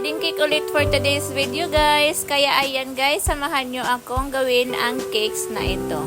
wedding cake ulit for today's video guys. Kaya ayan guys, samahan nyo akong gawin ang cakes na ito.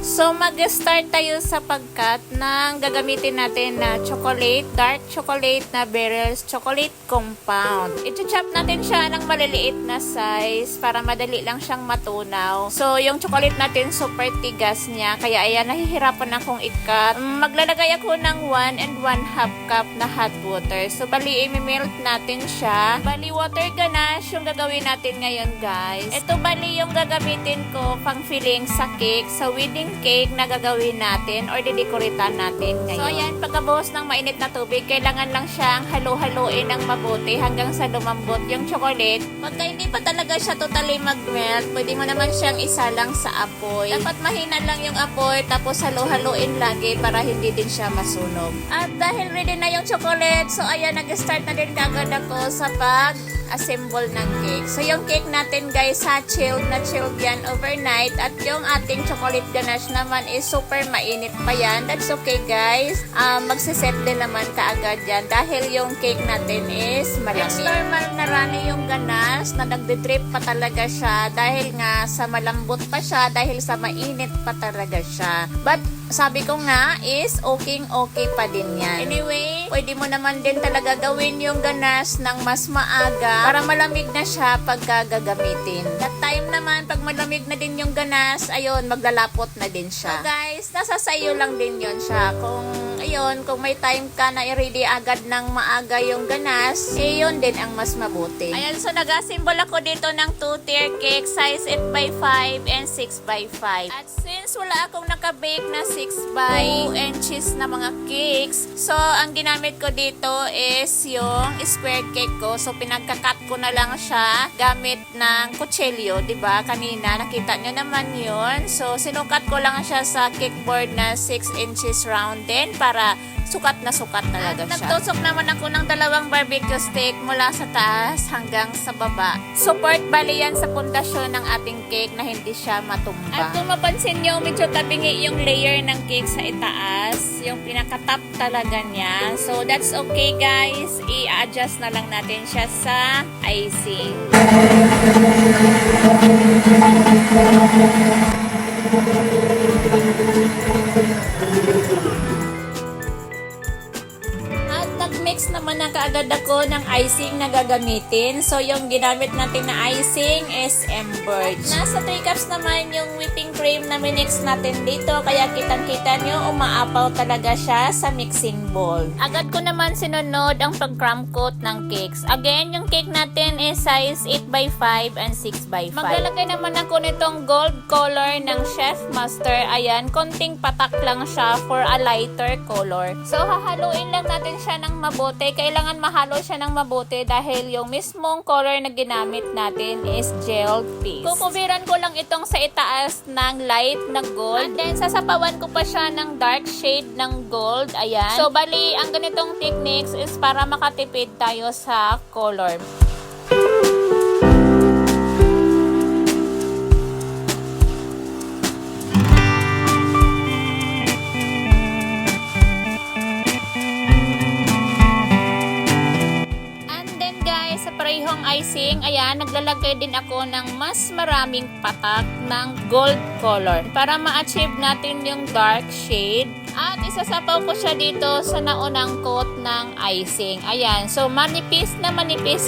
So mag-start tayo sa pagkat ng gagamitin natin na chocolate, dark chocolate na Barrels chocolate compound. I-chop natin siya ng maliliit na size para madali lang siyang matunaw. So yung chocolate natin super tigas niya, kaya ayan nahihirapan akong i-cut. Maglalagay ako ng 1 and 1/2 cup na hot water. So bali i-melt natin siya. Bali water ganache yung gagawin natin ngayon guys. Ito bali yung gagamitin ko pang filling sa cake, sa wedding cake na gagawin natin or didekoritan natin ngayon. So ayan, pagkabuhos ng mainit na tubig, kailangan lang siyang halo-haloin ng mabuti hanggang sa lumambot yung chocolate. Pagka hindi pa talaga siya totally mag-melt, pwede mo naman siyang isalang sa apoy. Dapat mahina lang yung apoy, tapos halo-haloin lagi para hindi din siya masunog. At dahil ready na yung chocolate, so ayan, nag-start na din agad ako sa pag-assemble ng cake. So yung cake natin guys, chilled yan overnight, at yung ating chocolate ganache naman is super mainit pa yan. That's okay guys. Magsiset din naman kaagad yan dahil yung cake natin is malamig. It's normal na runny yung ganache na nagde-drip pa talaga siya dahil nga sa malambot pa siya, dahil sa mainit pa talaga siya. But sabi ko nga is okay pa din yan. Anyway, pwede mo naman din talaga gawin yung ganache ng mas maaga para malamig na siya pagka gagamitin. That time naman, pag malamig na din yung ganache, ayun, maglalapot na din siya. So guys, nasa sayo lang din yun siya. Kung may time ka na i-ready agad ng maaga yung ganache, yun din ang mas mabuti. Ayan, so nag-assemble ako dito ng 2-tier cake, size 8x5 and 6x5. At since wala akong nakabake na 6x2 inches na mga cakes, so ang ginamit ko dito is yung square cake ko. So pinagkakat ko na lang siya gamit ng kutsilyo, 'di ba? Kanina nakita nyo naman 'yon. So sinukat ko lang siya sa cake board na 6 inches round din para sukat talaga siya. Nagtusok naman ako ng 2 barbecue stick mula sa taas hanggang sa baba. Support bali yan sa pundasyon ng ating cake na hindi siya matumba. At kung mapansin nyo, medyo tabingi yung layer ng cake sa itaas. Yung pinaka-top talaga niya. So that's okay guys. I-adjust na lang natin siya sa icing. Mix naman na kaagad ako ng icing na gagamitin. So, yung ginamit natin na icing is Emberge. Nasa 3 cups naman yung whipping cream na minix natin dito. Kaya kitang-kita nyo, umaapaw talaga siya sa mixing bowl. Agad ko naman sinunod ang pag-crumb coat ng cakes. Again, yung cake natin is size 8x5 and 6x5. Maglalagay naman ako nitong gold color ng Chef Master. Ayan, konting patak lang siya for a lighter color. So, hahaluin lang natin siya ng mabuti. Kailangan mahalo siya ng mabuti dahil yung mismong color na ginamit natin is gelled paste. Kukubiran ko lang itong sa itaas ng light na gold. And then, sasapawan ko pa siya ng dark shade ng gold. Ayan. So, bali, ang ganitong techniques is para makatipid tayo sa color. Icing, ayan, naglalagay din ako ng mas maraming patak ng gold color para ma-achieve natin yung dark shade. At isasapaw ko siya dito sa naunang coat ng icing. Ayan, so manipis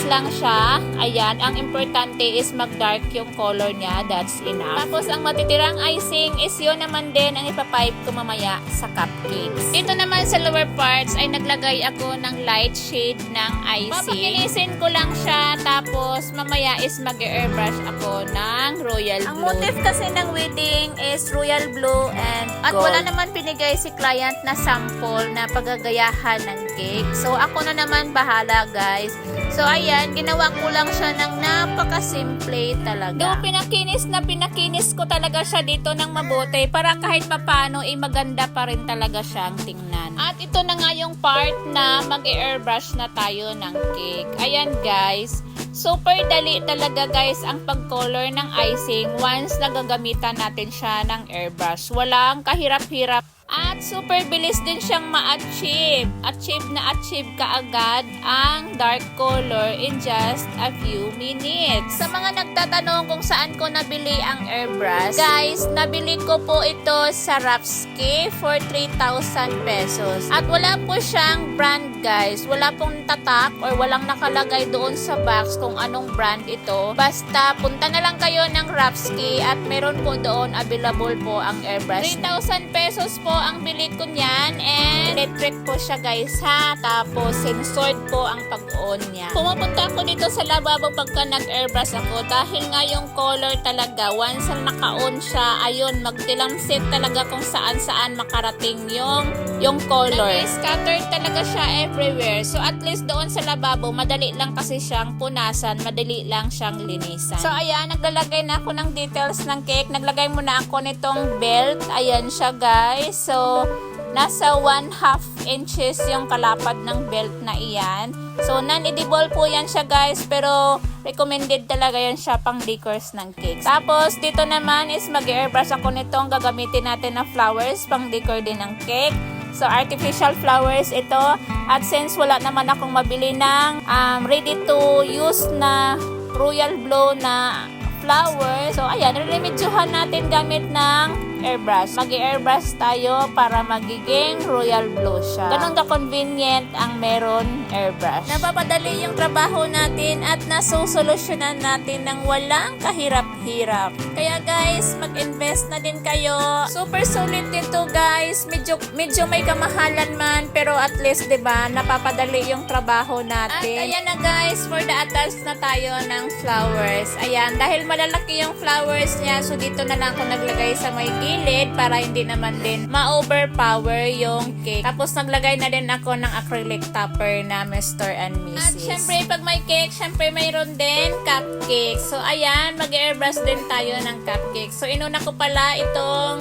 lang siya. Ayan, ang importante is mag-dark yung color niya. That's enough. Tapos ang matitirang icing is yun naman din ang ipapipe ko mamaya sa cupcakes. Dito naman sa lower parts ay naglagay ako ng light shade ng icing. Papakinisin ko lang siya, tapos mamaya is mag-airbrush ako ng royal blue. Ang motif kasi ng wedding is royal blue and gold. At wala naman pinigay si client na sample na paggagayahan ng cake. So, ako na naman bahala guys. So, ayan, ginawa ko lang siya ng napakasimple talaga. Though pinakinis ko talaga siya dito ng mabuti para kahit papaano maganda pa rin talaga siyang tingnan. At ito na nga yung part na mag-airbrush na tayo ng cake. Ayan guys. Super dali talaga guys ang pag-color ng icing once nagagamitan natin siya ng airbrush. Walang kahirap-hirap At super bilis din siyang ma-achieve. Achieve kaagad ang dark color in just a few minutes. Sa mga nagtatanong kung saan ko nabili ang airbrush, guys, nabili ko po ito sa Rapski for 3,000 pesos. At wala po siyang brand, guys. Wala pong tatak or walang nakalagay doon sa box kung anong brand ito. Basta punta na lang kayo ng Rapski at meron po doon available po ang airbrush. 3,000 pesos po ang bili ko niyan, and electric po siya, guys, ha. Tapos sensored po ang pag-on niya. Pumupunta ako dito sa lababo pagka nag-airbrush ako dahil nga yung color talaga, once na naka-on siya, ayun, magtilamsit talaga kung saan-saan makarating yung color. Scattered talaga siya everywhere. So at least doon sa lababo, madali lang kasi siyang punasan, madali lang siyang linisan. So ayan, naglalagay na ako ng details ng cake. Naglagay muna ako nitong belt. Ayan siya, guys. So nasa 1/2 inches yung kalapad ng belt na iyan. So, non-edible po yan siya, guys, pero recommended talaga yan siya pang decors ng cake. Tapos, dito naman is mag-airbrush ako nitong gagamitin natin na flowers pang decor din ng cake. So, artificial flowers ito. At since wala naman akong mabili ng ready to use na royal blow na flowers, so, ayan, remedyohan natin gamit ng airbrush. Mag-airbrush tayo para magiging royal blue siya. Ganun ka-convenient ang meron airbrush. Napapadali yung trabaho natin at nasusolusyonan natin ng walang kahirap-hirap. Kaya guys, mag-invest na din kayo. Super sulit nito, guys. Medyo may kamahalan man, pero at least, 'di ba, napapadali yung trabaho natin. At ayan na, guys, for the attach na tayo ng flowers. Ayan, dahil malalaki yung flowers niya, so dito na lang ako naglagay sa may gilid para hindi naman din ma-overpower yung cake. Tapos naglagay na din ako ng acrylic topper na Mr. and Mrs. At syempre, pag may cake, syempre mayroon din cupcake. So ayan, mag-airbrush din tayo ng cupcake. So inuna ko pala itong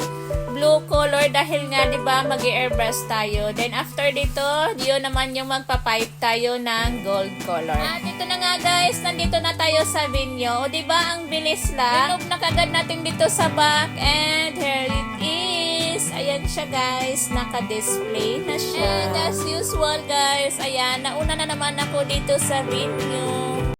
blue color dahil nga, 'di ba, mag-airbrush tayo. Then after dito, yun naman yung magpa-pipe tayo ng gold color. At dito na nga, guys, nandito na tayo sa venue. O 'di ba, ang bilis lang. Ilog na kagad natin dito sa back, and here it is. Ayan siya, guys, naka-display na siya. And as usual, guys, ayan, nauna na naman ako dito sa venue.